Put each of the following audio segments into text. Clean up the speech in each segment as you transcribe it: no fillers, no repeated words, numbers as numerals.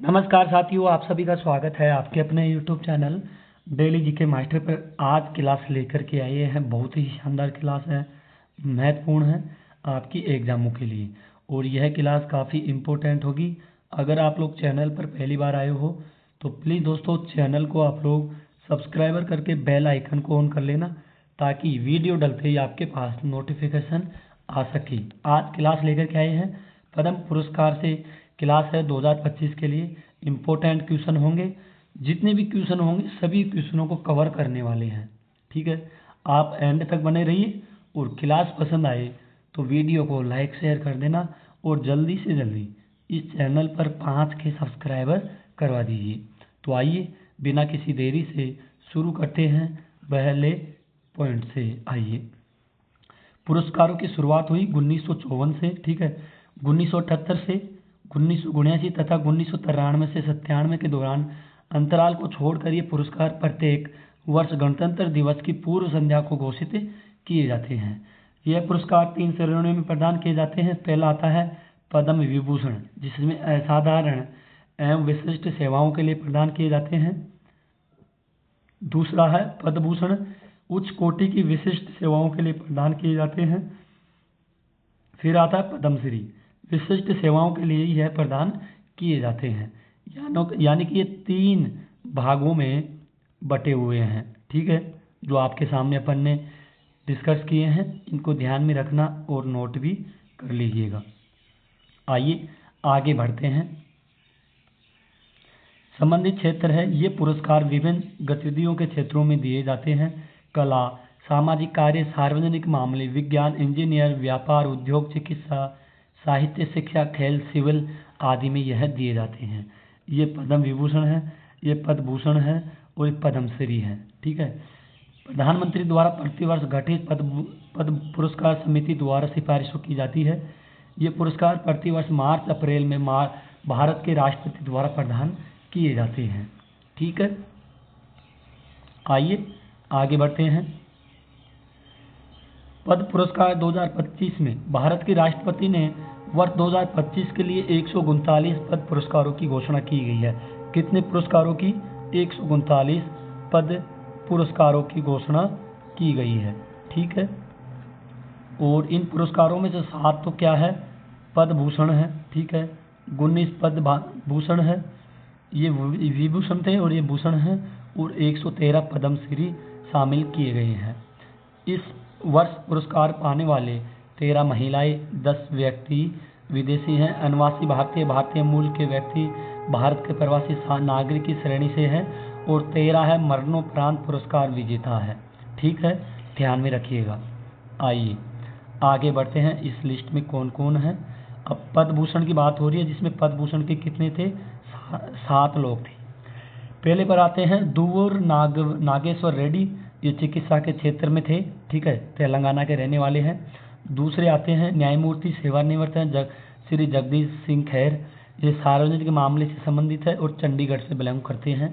नमस्कार साथियों, आप सभी का स्वागत है आपके अपने YouTube channel daily GK master पर। आज क्लास लेकर के आए हैं, बहुत ही शानदार क्लास है, महत्वपूर्ण है आपकी एग्जामों के लिए। और यह क्लास काफ़ी इम्पोर्टेंट होगी। अगर आप लोग चैनल पर पहली बार आए हो तो प्लीज़ दोस्तों चैनल को आप लोग सब्सक्राइबर करके बेल आइकन को ऑन कर लेना, ताकि वीडियो डलते ही आपके पास नोटिफिकेशन आ सके। आज क्लास लेकर के आए हैं पद्म पुरस्कार से। क्लास है 2025 के लिए। इम्पोर्टेंट क्वेश्चन होंगे, जितने भी क्वेश्चन होंगे सभी क्वेश्चनों को कवर करने वाले हैं। ठीक है, आप एंड तक बने रहिए। और क्लास पसंद आए तो वीडियो को लाइक शेयर कर देना, और जल्दी से जल्दी इस चैनल पर 5 के सब्सक्राइबर करवा दीजिए। तो आइए बिना किसी देरी से शुरू करते हैं पहले पॉइंट से। आइए, पुरस्कारों की शुरुआत हुई 1954 से। ठीक है, 1978 से 1979 तथा 1993 से 97 के दौरान अंतराल को छोड़कर ये पुरस्कार प्रत्येक वर्ष गणतंत्र दिवस की पूर्व संध्या को घोषित किए जाते हैं। यह पुरस्कार 3 श्रेणियों में प्रदान किए जाते हैं। पहला आता है पद्म विभूषण, जिसमें असाधारण एवं विशिष्ट सेवाओं के लिए प्रदान किए जाते हैं। दूसरा है पद्म भूषण, उच्च कोटि की विशिष्ट सेवाओं के लिए प्रदान किए जाते हैं। फिर आता है पद्मश्री, विशिष्ट सेवाओं के लिए यह प्रदान किए जाते हैं। यानी कि ये 3 भागों में बटे हुए हैं। ठीक है, जो आपके सामने अपन ने डिस्कस किए हैं, इनको ध्यान में रखना और नोट भी कर लीजिएगा। आइए आगे बढ़ते हैं। संबंधित क्षेत्र है, ये पुरस्कार विभिन्न गतिविधियों के क्षेत्रों में दिए जाते हैं। कला, सामाजिक कार्य, सार्वजनिक मामले, विज्ञान, इंजीनियर, व्यापार, उद्योग, चिकित्सा, साहित्य, शिक्षा, खेल, सिविल आदि में यह दिए जाते हैं। ये पद्म विभूषण है, ये पद्म भूषण है और ये पद्मश्री है। ठीक है, प्रधानमंत्री द्वारा प्रतिवर्ष गठित पद्म पुरस्कार समिति द्वारा सिफारिश की जाती है। ये पुरस्कार प्रतिवर्ष मार्च अप्रैल में भारत के राष्ट्रपति द्वारा प्रदान किए जाते हैं। ठीक है, आइए आगे बढ़ते हैं। पद्म पुरस्कार 2025 में भारत के राष्ट्रपति ने वर्ष 2025 के लिए 139 पद्म पुरस्कारों की घोषणा की गई है। कितने पुरस्कारों की? 139 पद्म पुरस्कारों की घोषणा की गई है। ठीक है, और इन पुरस्कारों में से 7 तो क्या है? पद्म भूषण है। ठीक है, 19 पद्म भूषण है, ये विभूषण थे और ये भूषण हैं, और 113 पद्मश्री शामिल किए गए हैं। इस वर्ष पुरस्कार पाने वाले 13 महिलाएं, 10 व्यक्ति विदेशी हैं, अनवासी भारतीय, भारतीय मूल के व्यक्ति, भारत के प्रवासी नागरिक की श्रेणी से हैं, और 13 है मरणोपरांत पुरस्कार विजेता है। ठीक है, ध्यान में रखिएगा। आइए आगे बढ़ते हैं। इस लिस्ट में कौन कौन है? अब पद्म भूषण की बात हो रही है, जिसमें पद्म भूषण के कितने थे? 7 लोग थे। पहले पर आते हैं दुव्वूर नागेश्वर रेड्डी, ये चिकित्सा के क्षेत्र में थे। ठीक है, तेलंगाना के रहने वाले हैं। दूसरे आते हैं न्यायमूर्ति सेवानिवृत्त हैं श्री जगदीश सिंह खैर, ये सार्वजनिक मामले से संबंधित है और चंडीगढ़ से बिलोंग करते हैं।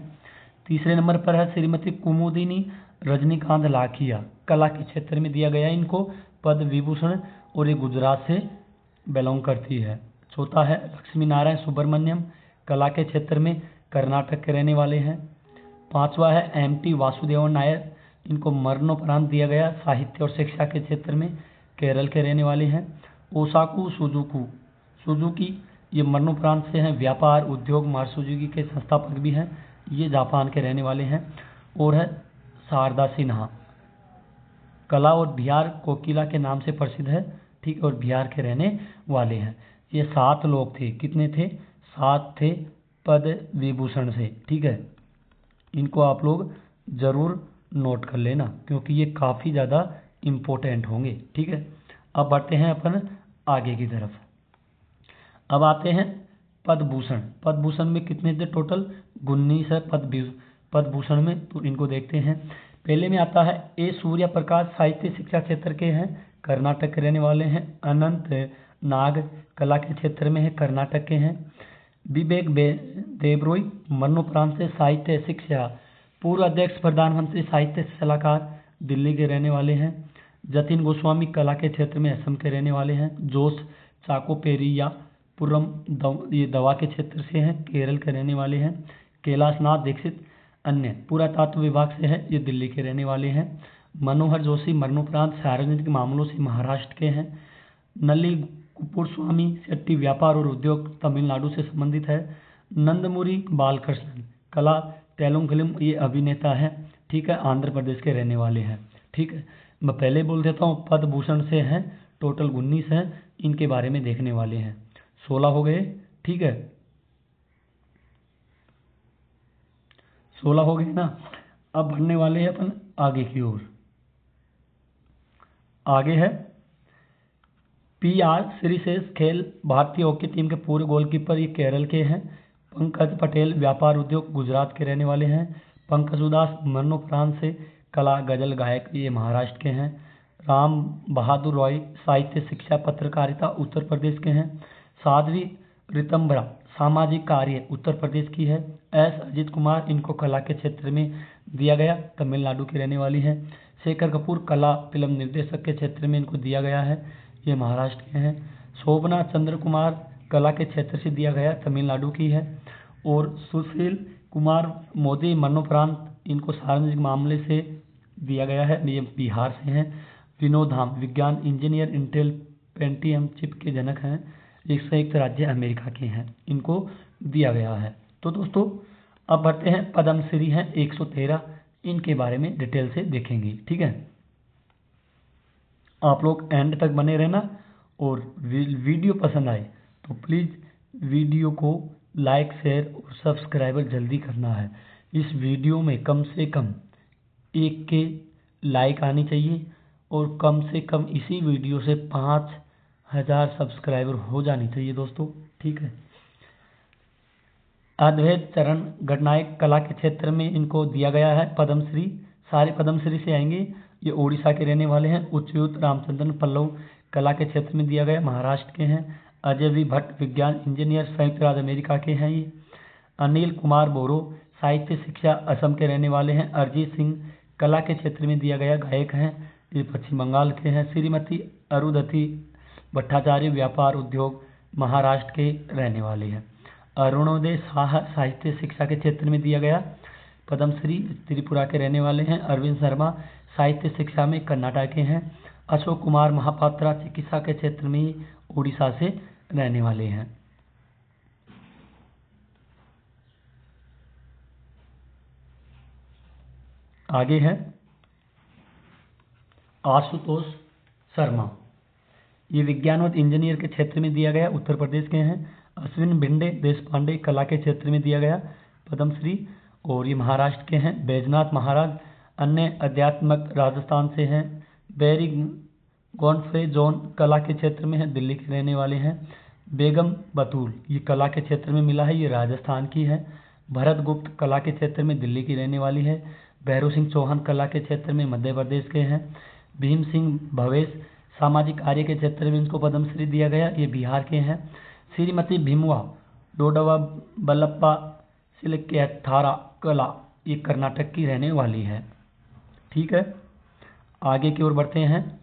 तीसरे नंबर पर है श्रीमती कुमुदिनी रजनीकांत लाखिया, कला के क्षेत्र में दिया गया इनको पद्म विभूषण, और ये गुजरात से बिलोंग करती है। चौथा है लक्ष्मी नारायण सुब्रमण्यम, कला के क्षेत्र में कर्नाटक के रहने वाले हैं। पांचवा है एम.टी. वासुदेवन नायर, इनको मरणोपरांत दिया गया, साहित्य और शिक्षा के क्षेत्र में केरल के रहने वाले हैं। ओसाकू सुजुकी, ये मरणोपरांत से हैं, व्यापार उद्योग मारुति सुजुकी के संस्थापक भी हैं, ये जापान के रहने वाले हैं। और है शारदा सिन्हा, कला और बिहार कोकिला के नाम से प्रसिद्ध है। ठीक, और बिहार के रहने वाले हैं। ये 7 लोग थे। कितने थे? 7 थे पद्म विभूषण से। ठीक है, इनको आप लोग जरूर नोट कर लेना, क्योंकि ये काफ़ी ज़्यादा इम्पोर्टेंट होंगे। ठीक है, अब बढ़ते हैं अपन आगे की तरफ। अब आते हैं पद्म भूषण। पद्म भूषण में कितने थे टोटल? 19 है पद्म भूषण में, तो इनको देखते हैं। पहले में आता है ए सूर्य प्रकाश, साहित्य शिक्षा क्षेत्र के हैं, कर्नाटक के रहने वाले हैं। अनंत नाग, कला के क्षेत्र में है, कर्नाटक के हैं। विवेक देबरॉय, मरणोपरांत से साहित्य शिक्षा, पूर्व अध्यक्ष प्रधानमंत्री, साहित्य सलाहकार, दिल्ली के रहने वाले हैं। जतिन गोस्वामी, कला के क्षेत्र में असम के रहने वाले हैं। जोश चाकोपेरिया, पुरम ये दवा के क्षेत्र से हैं, केरल के रहने वाले हैं। कैलाशनाथ दीक्षित अन्य पुरातत्व विभाग से है, ये दिल्ली के रहने वाले हैं। मनोहर जोशी मरणोपरांत सार्वजनिक मामलों से महाराष्ट्र के हैं। नली कुपुरस्वामी शेट्टी व्यापार और उद्योग तमिलनाडु से संबंधित है। नंदमुरी बालकृष्णन कला तेलुगु फिल्म ये अभिनेता है, ठीक है, आंध्र प्रदेश के रहने वाले हैं, ठीक है। मैं पहले बोल देता हूँ, पद्म भूषण से हैं, टोटल 19 हैं, इनके बारे में देखने वाले हैं। 16 हो गए, ठीक है, 16 हो गए ना। अब बढ़ने वाले हैं अपन आगे की ओर। आगे है PR श्रीशेष खेल भारतीय हॉकी टीम के पूर्व गोलकीपर, ये केरल के हैं। पंकज पटेल व्यापार उद्योग गुजरात के रहने वाले हैं। पंकज उदास मरणोपरांत से कला गजल गायक, ये महाराष्ट्र के हैं। राम बहादुर रॉय साहित्य शिक्षा पत्रकारिता उत्तर प्रदेश के हैं। साध्वी ऋतंभरा सामाजिक कार्य उत्तर प्रदेश की है। S अजित कुमार इनको कला के क्षेत्र में दिया गया, तमिलनाडु की रहने वाली है। शेखर कपूर कला फिल्म निर्देशक के क्षेत्र में इनको दिया गया है, ये महाराष्ट्र के हैं। शोभना चंद्र कुमार कला के क्षेत्र से दिया गया, तमिलनाडु की है। और सुशील कुमार मोदी मरणोपरांत इनको सार्वजनिक मामले से दिया गया है, ये बिहार से हैं। विनोद धाम विज्ञान इंजीनियर इंटेल पेंटियम चिप के जनक हैं, एक संयुक्त राज्य अमेरिका के हैं, इनको दिया गया है। तो दोस्तों अब बढ़ते हैं, पद्मश्री हैं 113, इनके बारे में डिटेल से देखेंगे, ठीक है। आप लोग एंड तक बने रहना, और वीडियो पसंद आए तो प्लीज़ वीडियो को लाइक शेयर और सब्सक्राइबर जल्दी करना है। इस वीडियो में कम से कम 1 के लाइक आनी चाहिए, और कम से कम इसी वीडियो से 5000 सब्सक्राइबर हो जानी चाहिए दोस्तों, ठीक है। अद्वैत चरण गणनायक कला के क्षेत्र में इनको दिया गया है पद्मश्री, सारे पद्मश्री से आएंगे, ये ओडिशा के रहने वाले हैं। उच्चयुत रामचंद्रन पल्लव कला के क्षेत्र में दिया गया, महाराष्ट्र के हैं। अजय वी भट्ट विज्ञान इंजीनियर संयुक्त राज्य अमेरिका के हैं ये। अनिल कुमार बोरो साहित्य शिक्षा असम के रहने वाले हैं। अरिजीत सिंह कला के क्षेत्र में दिया गया, गायक हैं, ये पश्चिम बंगाल के हैं। श्रीमती अरुंधति भट्टाचार्य व्यापार उद्योग महाराष्ट्र के रहने वाले हैं। अरुणोदय शाह साहित्य शिक्षा के क्षेत्र में दिया गया पद्मश्री, त्रिपुरा के रहने वाले हैं। अरविंद शर्मा साहित्य शिक्षा में कर्नाटक के हैं। अशोक कुमार महापात्रा चिकित्सा के क्षेत्र में उड़ीसा से रहने वाले हैं। आगे है आशुतोष शर्मा, ये विज्ञान और इंजीनियर के क्षेत्र में दिया गया, उत्तर प्रदेश के हैं। अश्विन भिंडे देश पांडे कला के क्षेत्र में दिया गया पद्मश्री, और ये महाराष्ट्र के हैं। बैजनाथ महाराज अन्य अध्यात्मक राजस्थान से हैं। बेरी गॉनफ्रे जॉन कला के क्षेत्र में है, दिल्ली के रहने वाले हैं। बेगम बतूल ये कला के क्षेत्र में मिला है, ये राजस्थान की है। भरत गुप्त कला के क्षेत्र में दिल्ली की रहने वाली है। भैरव सिंह चौहान कला के क्षेत्र में मध्य प्रदेश के हैं। भीम सिंह भवेश सामाजिक कार्य के क्षेत्र में इनको पद्मश्री दिया गया, ये बिहार के हैं। श्रीमती भीमवा डोडवा बल्लप्पा सिलकेथारा कला, ये कर्नाटक की रहने वाली है, ठीक है। आगे की ओर बढ़ते हैं।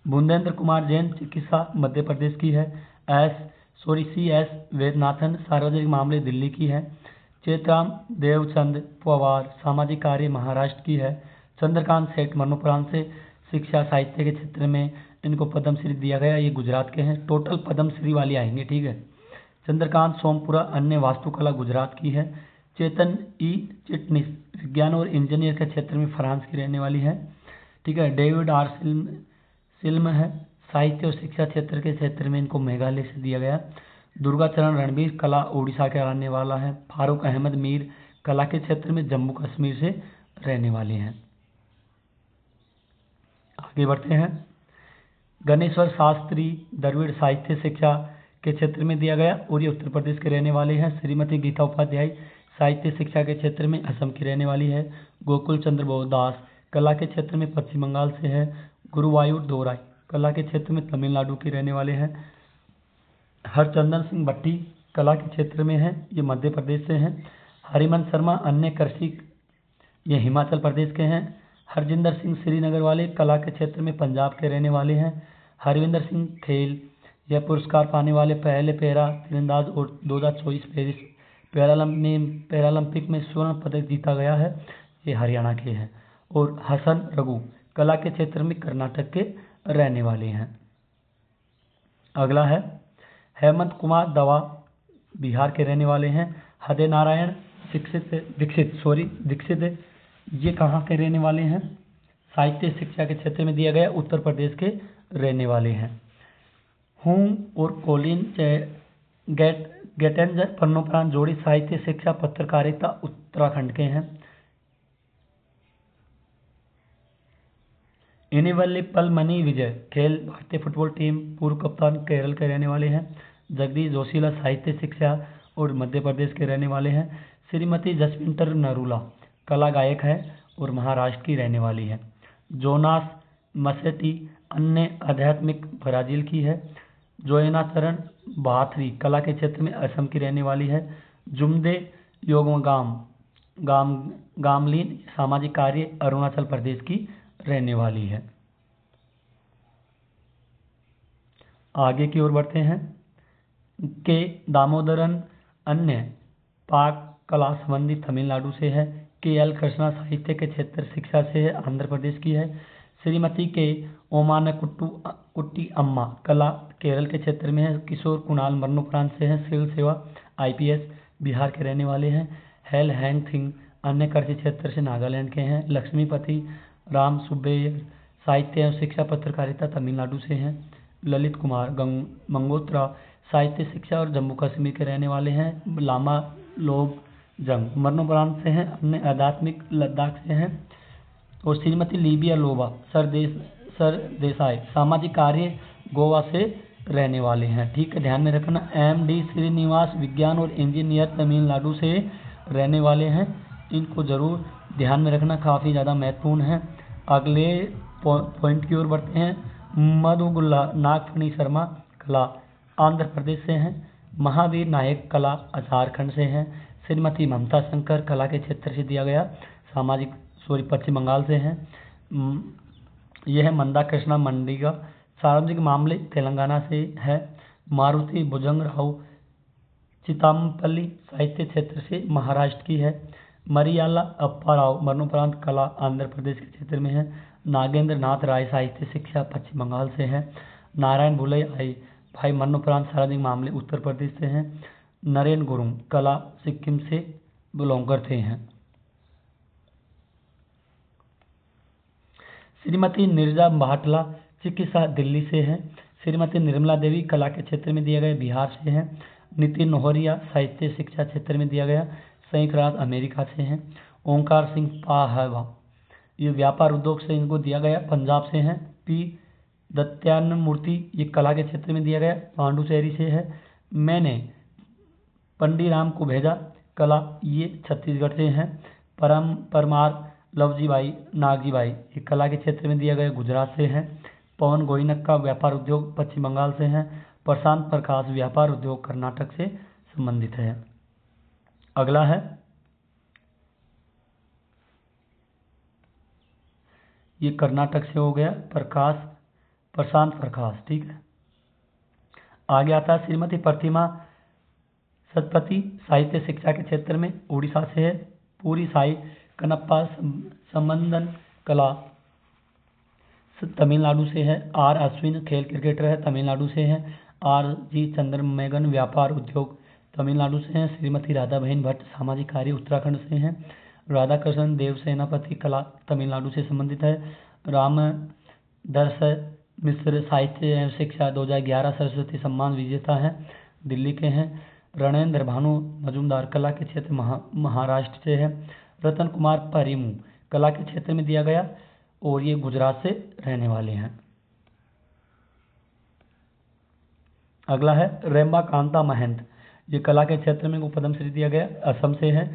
बुंदेंद्र कुमार जैन चिकित्सा मध्य प्रदेश की है। CS वेदनाथन सार्वजनिक मामले दिल्ली की है। चेतराम देवचंद पवार सामाजिक कार्य महाराष्ट्र की है। चंद्रकांत सेठ मरणोपरांत से शिक्षा साहित्य के क्षेत्र में इनको पद्मश्री दिया गया, ये गुजरात के हैं। टोटल पद्मश्री वाले आएंगे, ठीक है। चंद्रकांत सोमपुरा अन्य वास्तुकला गुजरात की है। चेतन ई चिटनिस विज्ञान और इंजीनियर के क्षेत्र में फ्रांस की रहने वाली है, ठीक है। डेविड आर सिल्म है साहित्य और शिक्षा क्षेत्र के क्षेत्र में इनको मेघालय से दिया गया। दुर्गाचरण रणबीर कला उड़ीसा का रहने वाला है। फारूक अहमद मीर कला के क्षेत्र में जम्मू कश्मीर से रहने वाले हैं। आगे बढ़ते हैं। गणेश्वर शास्त्री द्रविड़ साहित्य शिक्षा के क्षेत्र में दिया गया, और ये उत्तर प्रदेश के रहने वाले हैं। श्रीमती गीता उपाध्याय साहित्य शिक्षा के क्षेत्र में असम की रहने वाली है। गोकुल चंद्र बोसदास कला के क्षेत्र में पश्चिम बंगाल से है। गुरुवायूर दोराई कला के क्षेत्र में तमिलनाडु के रहने वाले हैं। हरचंदन सिंह भट्टी कला के क्षेत्र में है, ये मध्य प्रदेश से हैं। हरिमन शर्मा अन्य कृषि, ये हिमाचल प्रदेश के हैं। हरजिंदर सिंह श्रीनगर वाले कला के क्षेत्र में पंजाब के रहने वाले हैं। हरविंदर सिंह खेल यह पुरस्कार पाने वाले पहले पैरा तीरंदाज और 2024 पेरिस पैरालंपिक में स्वर्ण पदक जीता गया है, ये हरियाणा के हैं। और हसन रघु कला के क्षेत्र में कर्नाटक के रहने वाले हैं। अगला है हेमंत कुमार दवा बिहार के रहने वाले हैं। हृदय नारायण दीक्षित ये कहाँ के रहने वाले हैं? साहित्य शिक्षा के क्षेत्र में दिया गया उत्तर प्रदेश के रहने वाले हैं। हूँ और कोलिन गेटेंजर पन्नोपरान जोड़ी साहित्य शिक्षा पत्रकारिता उत्तराखंड के हैं। इनिवल्ली पलमनी विजय खेल भारतीय फुटबॉल टीम पूर्व कप्तान केरल के रहने वाले हैं। जगदीश जोशीला साहित्य शिक्षा और मध्य प्रदेश के रहने वाले हैं। श्रीमती जसविंदर नरूला कला गायक है और महाराष्ट्र की रहने वाली है। जोनास मसेटी अन्य आध्यात्मिक ब्राजील की है। जोयना चरण बाथरी कला के क्षेत्र में असम की रहने वाली है। जुमदे गामलीन सामाजिक कार्य अरुणाचल प्रदेश की रहने वाली है। आगे की ओर बढ़ते हैं। के दामोदरन अन्य पाक कला संबंधी तमिलनाडु से है। के एल कृष्णा साहित्य के क्षेत्र शिक्षा से है, आंध्र प्रदेश की है। श्रीमती के ओमान कुट्टी अम्मा कला केरल के क्षेत्र में है। किशोर कुणाल मरणोपरांत से हैं, सिविल सेवा IPS बिहार के रहने वाले हैं। हेल हैंग थिंग अन्य कृषि क्षेत्र से नागालैंड के हैं। लक्ष्मीपति राम सुब्बैयर साहित्य एवं शिक्षा पत्रकारिता तमिलनाडु से हैं। ललित कुमार मंगोत्रा साहित्य शिक्षा और जम्मू कश्मीर के रहने वाले हैं। लामा लोब जंग मरणोपरांत से हैं, अन्य आध्यात्मिक लद्दाख से हैं। और श्रीमती लीबिया लोबा सरदेसाई सामाजिक कार्य गोवा से रहने वाले हैं। ठीक है, ध्यान में रखना। MD श्रीनिवास विज्ञान और इंजीनियर तमिलनाडु से रहने वाले हैं, इनको जरूर ध्यान में रखना, काफ़ी ज़्यादा महत्वपूर्ण है। अगले पॉइंट की ओर बढ़ते हैं। मधुगुल्ला नागफणी शर्मा कला आंध्र प्रदेश से हैं। महावीर नायक कला झारखंड से हैं। श्रीमती ममता शंकर कला के क्षेत्र से दिया गया पश्चिम बंगाल से हैं। यह है मंदा कृष्णा मंडिगा सार्वजनिक मामले तेलंगाना से है। मारुति भुजंग राव चितामपल्ली साहित्य क्षेत्र से महाराष्ट्र की है। मरियाला अप्पा राव मरणोपरांत कला आंध्र प्रदेश के क्षेत्र में है। नागेंद्र नाथ राय साहित्य शिक्षा पश्चिम बंगाल से है। नारायण भुलई आई भाई मरणोपरांत सार्वजनिक मामले उत्तर प्रदेश से हैं। नरेन गुरुंग कला सिक्किम से बिलोंग करते हैं। श्रीमती निर्जा भाटला चिकित्सा दिल्ली से है। श्रीमती निर्मला देवी कला के क्षेत्र में दिया गया बिहार से है। नितिन नोहरिया साहित्य शिक्षा क्षेत्र में दिया गया संयुक्त राज्य अमेरिका से हैं। ओंकार सिंह पाहवा ये व्यापार उद्योग से इनको दिया गया पंजाब से हैं। P दत्यानमूर्ति ये कला के क्षेत्र में दिया गया पांडुचेरी से है। मैंने पंडीराम को भेजा कला ये छत्तीसगढ़ से हैं। परमार लवजी भाई नागजी भाई ये कला के क्षेत्र में दिया गया गुजरात से हैं। पवन गोइनक का व्यापार उद्योग पश्चिम बंगाल से हैं। प्रशांत प्रकाश व्यापार उद्योग कर्नाटक से संबंधित है। अगला है ये कर्नाटक से हो गया प्रशांत प्रकाश। ठीक है, आगे आता है श्रीमती प्रतिमा सतपति साहित्य शिक्षा के क्षेत्र में उड़ीसा से है। पूरी साई कनप्पा संबंधन कला तमिलनाडु से है। R अश्विन खेल क्रिकेटर है तमिलनाडु से है। RG चंद्रमेगन व्यापार उद्योग तमिलनाडु से हैं। श्रीमती राधा बहन भट्ट सामाजिक कार्य उत्तराखंड से हैं। राधा कृष्ण देव सेनापति कला तमिलनाडु से संबंधित है। राम दर्श मिश्र साहित्य एवं शिक्षा 2011 सरस्वती सम्मान विजेता है, दिल्ली के हैं। रणेंद्र भानु मजुमदार कला के क्षेत्र महाराष्ट्र से है। रतन कुमार परिमू कला के क्षेत्र में दिया गया और ये गुजरात से रहने वाले हैं। अगला है रेम्बा कांता महंत ये कला के क्षेत्र में पद्मश्री दिया गया असम से है।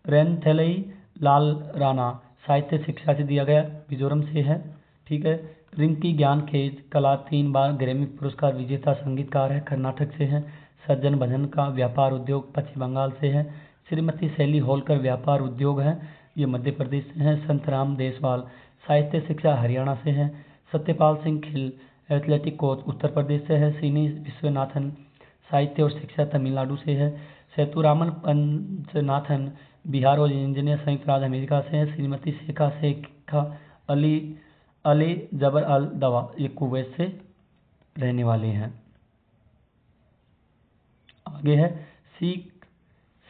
रेनथेलई लाल राणा साहित्य शिक्षा से दिया गया मिजोरम से है। ठीक है, रिंकी ज्ञान खेज कला 3 बार ग्रैमी पुरस्कार विजेता संगीतकार है, कर्नाटक से है। सज्जन भजन का व्यापार उद्योग पश्चिम बंगाल से है। श्रीमती शैली होलकर व्यापार उद्योग है, ये मध्य प्रदेश से हैं। संतराम देसवाल साहित्य शिक्षा हरियाणा से हैं। सत्यपाल सिंह खिल एथलेटिक कोच उत्तर प्रदेश से है। सीनी विश्वनाथन साहित्य और शिक्षा तमिलनाडु से है। सेतुरामन पंचनाथन बिहार और इंजीनियर संयुक्त राज्य अमेरिका से है। श्रीमती शेखा अली जबर अल दवा ये कुवैत से रहने वाले हैं। आगे है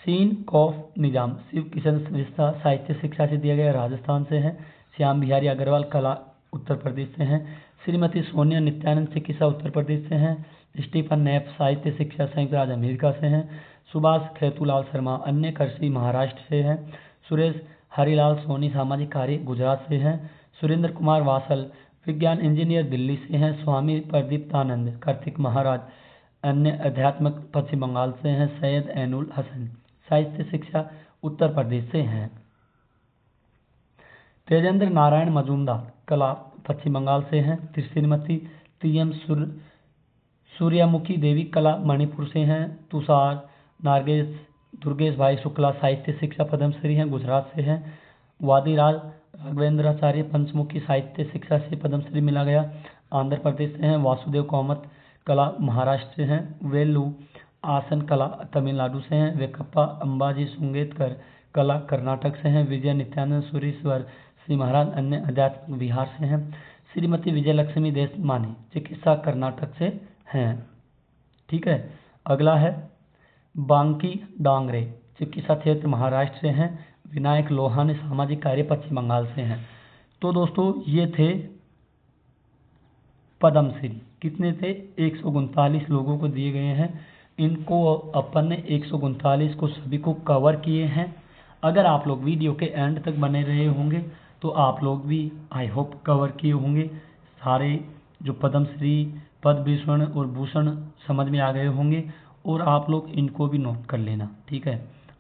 सीन कौफ निजाम शिव किशन रिश्ता साहित्य शिक्षा से दिया गया, राजस्थान से है। श्याम बिहारी अग्रवाल कला उत्तर प्रदेश से हैं। श्रीमती सोनिया नित्यानंद चिकित्सा उत्तर प्रदेश से हैं। स्टीफन नैप साहित्य शिक्षा संयुक्त राज्य अमेरिका से हैं। सुभाष खेतूलाल शर्मा अन्य कृषि महाराष्ट्र से हैं। सुरेश हरिलाल सोनी सामाजिक कार्य गुजरात से हैं। सुरेंद्र कुमार वासल विज्ञान इंजीनियर दिल्ली से हैं। स्वामी प्रदीप्तानंद कार्तिक महाराज अन्य अध्यात्मक पश्चिम बंगाल से हैं। सैयद ऐनुल हसन साहित्य शिक्षा उत्तर प्रदेश से हैं। तेजेंद्र नारायण मजूमदार कला पश्चिम बंगाल से हैं। श्रीमती टीएम सूर्यमुखी देवी कला मणिपुर से हैं। तुषार नारगेश दुर्गेश भाई शुक्ला साहित्य शिक्षा पद्मश्री हैं, गुजरात से हैं। वादीराज राघवेंद्राचार्य पंचमुखी साहित्य शिक्षा से पद्मश्री मिला गया, आंध्र प्रदेश से हैं। वासुदेव कौमत कला महाराष्ट्र से हैं। वेल्लू आसन कला तमिलनाडु से हैं। वेकप्पा अंबाजी सुंगेतकर कला कर्नाटक से हैं। विजय नित्यानंद सुरेश्वर श्री महाराज अन्य अध्यात्म बिहार से हैं। श्रीमती विजयलक्ष्मी देशमानी चिकित्सा कर्नाटक से हैं। ठीक है, अगला है बांकी डांगरे चिकित्सा क्षेत्र महाराष्ट्र से हैं। विनायक लोहानी सामाजिक कार्य पश्चिम बंगाल से हैं। तो दोस्तों ये थे पद्मश्री, कितने थे 139 लोगों को दिए गए हैं। इनको अपन ने 139 को सभी को कवर किए हैं। अगर आप लोग वीडियो के एंड तक बने रहे होंगे तो आप लोग भी आई होप कवर किए होंगे, सारे जो पद्मश्री पद्म भूषण और भूषण समझ में आ गए होंगे और आप लोग इनको भी नोट कर लेना। ठीक है,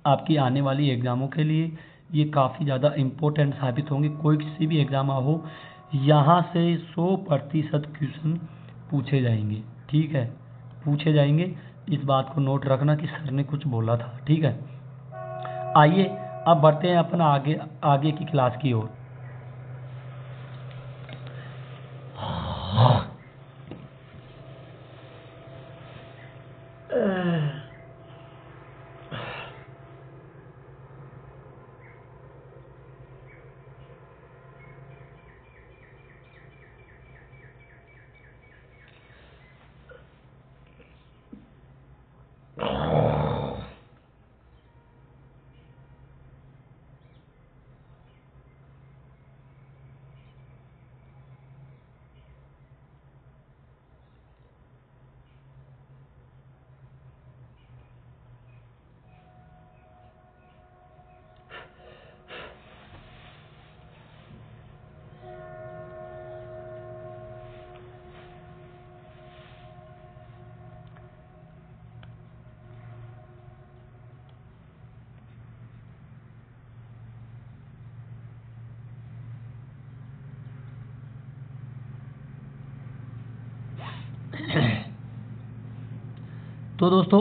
आपकी आने वाली एग्ज़ामों के लिए ये काफ़ी ज़्यादा इम्पोर्टेंट साबित होंगे। कोई किसी भी एग्ज़ाम हो यहाँ से 100% क्वेश्चन पूछे जाएंगे। ठीक है, पूछे जाएंगे, इस बात को नोट रखना कि सर ने कुछ बोला था। ठीक है, आइए अब बढ़ते हैं अपना आगे की क्लास की ओर। तो दोस्तों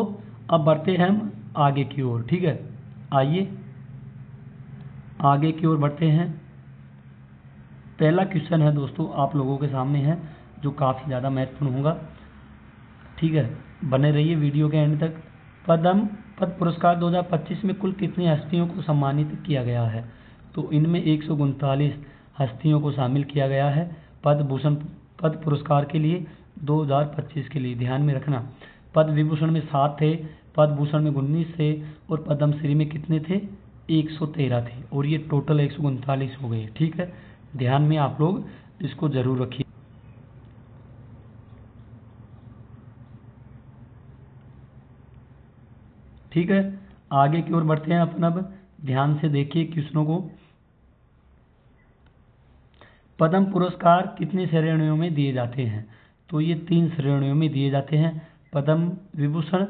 अब बढ़ते हैं हम आगे की ओर। ठीक है, आइए आगे की ओर बढ़ते हैं। पहला क्वेश्चन है दोस्तों आप लोगों के सामने है जो काफ़ी ज़्यादा महत्वपूर्ण होगा। ठीक है, बने रहिए वीडियो के एंड तक। पद्म पुरस्कार 2025 में कुल कितनी हस्तियों को सम्मानित किया गया है? तो इनमें 139 हस्तियों को शामिल किया गया है पद्म पुरस्कार के लिए 2025 के लिए। ध्यान में रखना, पद्म विभूषण में 7 थे, पद्म भूषण में 19 थे और पद्मश्री में कितने थे? 113 थे और ये टोटल 139 हो गए। ठीक है, ध्यान में आप लोग इसको जरूर रखिए। ठीक है, आगे की ओर बढ़ते हैं अपन। अब ध्यान से देखिए क्वेश्चनों को। पद्म पुरस्कार कितनी श्रेणियों में दिए जाते हैं? तो ये 3 श्रेणियों में दिए जाते हैं, पद्म विभूषण,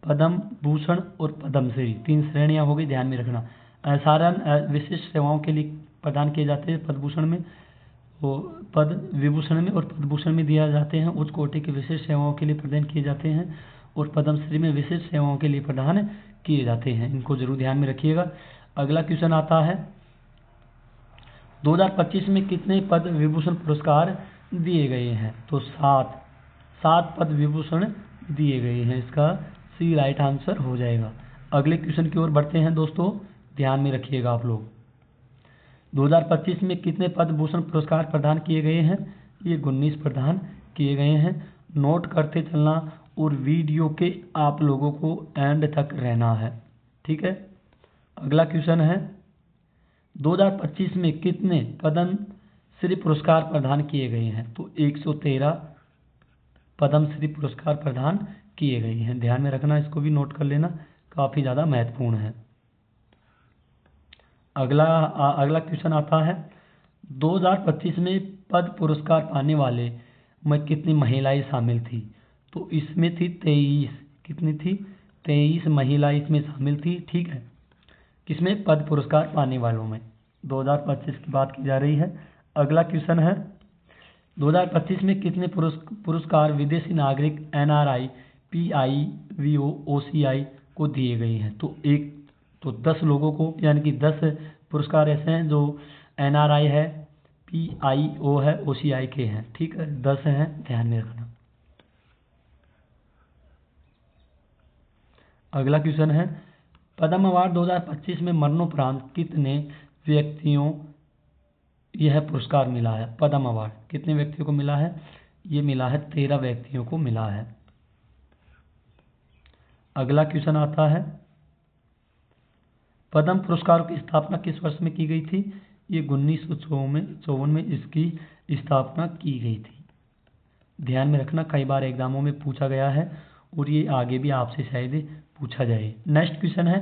पद्म भूषण और पद्मश्री। 3 श्रेणियां हो गई, ध्यान में रखना। साधारण विशिष्ट सेवाओं के लिए प्रदान किए जाते हैं पद्मभूषण में, पद्म विभूषण में और पद्मभूषण में दिया जाते हैं। उच्च कोटि की विशिष्ट सेवाओं के लिए प्रदान किए जाते हैं और पद्मश्री में विशिष्ट सेवाओं के लिए प्रदान किए जाते हैं। इनको जरूर ध्यान में रखिएगा। अगला क्वेश्चन आता है 2025 में कितने पद्म विभूषण पुरस्कार दिए गए हैं, तो 7 पद्म विभूषण दिए गए हैं। इसका सी राइट आंसर हो जाएगा। अगले क्वेश्चन की ओर बढ़ते हैं दोस्तों, ध्यान में रखिएगा आप लोग। 2025 में कितने पद्म भूषण पुरस्कार प्रदान किए गए हैं? ये 19 प्रदान किए गए हैं। नोट करते चलना और वीडियो के आप लोगों को एंड तक रहना है, ठीक है। अगला क्वेश्चन है 2025 में कितने पद्म श्री पुरस्कार प्रदान किए गए हैं? तो 113 पद्म श्री पुरस्कार प्रदान किए गए हैं। ध्यान में रखना, इसको भी नोट कर लेना, काफ़ी ज़्यादा महत्वपूर्ण है। अगला क्वेश्चन आता है 2025 में पद्म पुरस्कार पाने वाले में कितनी महिलाएं शामिल थी? तो इसमें थी 23। कितनी थी? 23 महिलाएं इसमें शामिल थी, ठीक है। किसमें? पद्म पुरस्कार पाने वालों में। 2025 की बात की जा रही है। अगला क्वेश्चन है 2025 में कितने पुरस्कार विदेशी नागरिक NRI, PIVO, OCI को दिए गए हैं? तो 10 लोगों को, यानी कि 10 पुरस्कार ऐसे हैं जो NRI है, PIO है, OCI के हैं, ठीक है। 10 हैं, ध्यान में रखना। अगला क्वेश्चन है पद्म अवार्ड 2025 में मरणोपरांत कितने व्यक्तियों यह पुरस्कार मिला है? पद्म अवार्ड कितने व्यक्तियों को मिला है? ये मिला है 13 व्यक्तियों को मिला है। अगला क्वेश्चन आता है पद्म पुरस्कारों की स्थापना किस वर्ष में की गई थी? ये 1954 में इसकी स्थापना की गई थी। ध्यान में रखना, कई बार एग्जामों में पूछा गया है और ये आगे भी आपसे शायद पूछा जाए। नेक्स्ट क्वेश्चन है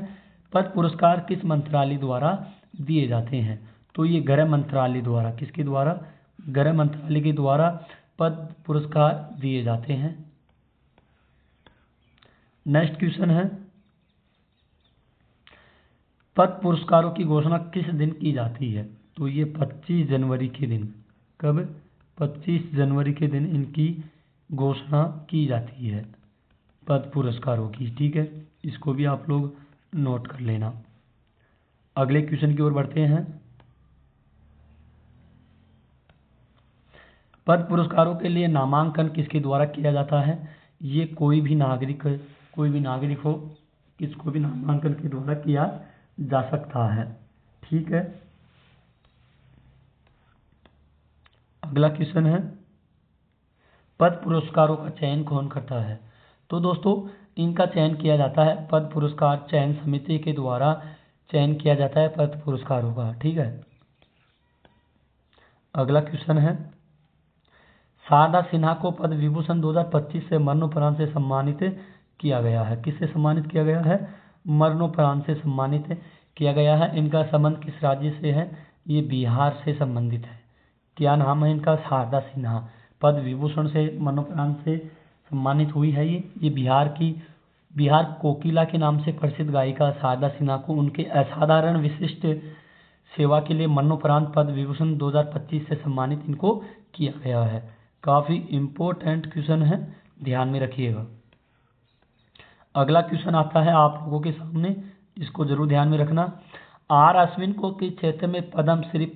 पद्म पुरस्कार किस मंत्रालय द्वारा दिए जाते हैं? तो ये गृह मंत्रालय द्वारा, किसके द्वारा? गृह मंत्रालय के द्वारा पद्म पुरस्कार दिए जाते हैं। नेक्स्ट क्वेश्चन है पद्म पुरस्कारों की घोषणा किस दिन की जाती है? तो ये 25 जनवरी के दिन। कब? 25 जनवरी के दिन इनकी घोषणा की जाती है पद्म पुरस्कारों की, ठीक है। इसको भी आप लोग नोट कर लेना। अगले क्वेश्चन की ओर बढ़ते हैं। पद्म पुरस्कारों के लिए नामांकन किसके द्वारा किया जाता है? ये कोई भी नागरिक हो, किसको भी नामांकन के द्वारा किया जा सकता है, ठीक है। अगला क्वेश्चन है पद्म पुरस्कारों का चयन कौन करता है? तो दोस्तों इनका चयन किया जाता है पद्म पुरस्कार चयन समिति के द्वारा चयन किया जाता है पद्म पुरस्कारों का, ठीक है। अगला क्वेश्चन है शारदा सिन्हा को पद्म विभूषण 2025 से मरणोपरांत से सम्मानित किया गया है। किससे सम्मानित किया गया है? मरणोपरांत से सम्मानित किया गया है। इनका संबंध किस राज्य से है? ये बिहार से संबंधित है। क्या नाम है इनका? शारदा सिन्हा। पद्म विभूषण से मरणोपरांत से सम्मानित हुई है ये बिहार कोकिला के नाम से प्रसिद्ध गायिका शारदा सिन्हा को उनके असाधारण विशिष्ट सेवा के लिए मरणोपरांत पद्म विभूषण 2025 से सम्मानित इनको किया गया है। काफ़ी इम्पोर्टेंट क्वेश्चन है, ध्यान में रखिएगा। अगला क्वेश्चन आता है आप लोगों के सामने, इसको जरूर ध्यान में रखना। आर अश्विन को किस क्षेत्र में पद्मश्री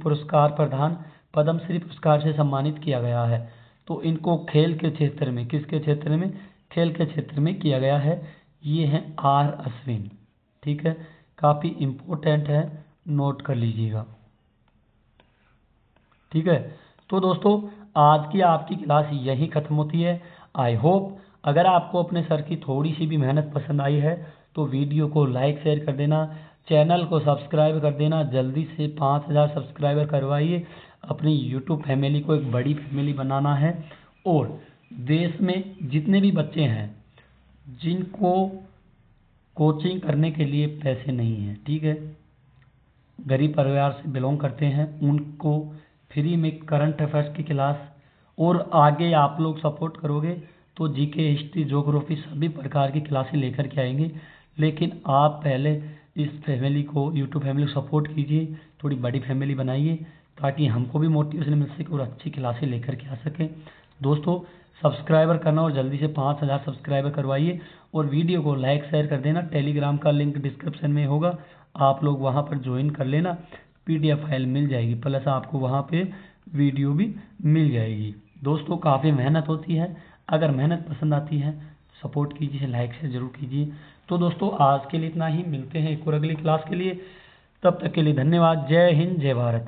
पुरस्कार से सम्मानित किया गया है? तो इनको खेल के क्षेत्र में, किसके क्षेत्र में? खेल के क्षेत्र में किया गया है। ये हैं आर अश्विन, ठीक है। काफ़ी इम्पोर्टेंट है, नोट कर लीजिएगा, ठीक है। तो दोस्तों आज की आपकी क्लास यही खत्म होती है। आई होप अगर आपको अपने सर की थोड़ी सी भी मेहनत पसंद आई है तो वीडियो को लाइक शेयर कर देना, चैनल को सब्सक्राइब कर देना। जल्दी से 5000 सब्सक्राइबर करवाइए। अपनी यूट्यूब फैमिली को एक बड़ी फैमिली बनाना है। और देश में जितने भी बच्चे हैं जिनको कोचिंग करने के लिए पैसे नहीं हैं, ठीक है, गरीब परिवार से बिलोंग करते हैं, उनको फ्री में करंट अफेयर्स की क्लास, और आगे आप लोग सपोर्ट करोगे तो जीके, हिस्ट्री, ज्योग्राफी सभी प्रकार की क्लासें लेकर के आएंगे। लेकिन आप पहले इस फैमिली को, यूट्यूब फैमिली को सपोर्ट कीजिए, थोड़ी बड़ी फैमिली बनाइए ताकि हमको भी मोटिवेशन मिल सके और अच्छी क्लासें लेकर के आ सकें। दोस्तों सब्सक्राइबर करना और जल्दी से 5000 सब्सक्राइबर करवाइए और वीडियो को लाइक शेयर कर देना। टेलीग्राम का लिंक डिस्क्रिप्शन में होगा, आप लोग वहाँ पर ज्वाइन कर लेना। PDF फाइल मिल जाएगी, प्लस आपको वहाँ पे वीडियो भी मिल जाएगी। दोस्तों काफ़ी मेहनत होती है, अगर मेहनत पसंद आती है तो सपोर्ट कीजिए, लाइक शेयर ज़रूर कीजिए। तो दोस्तों आज के लिए इतना ही, मिलते हैं एक और अगली क्लास के लिए, तब तक के लिए धन्यवाद। जय हिंद, जय भारत।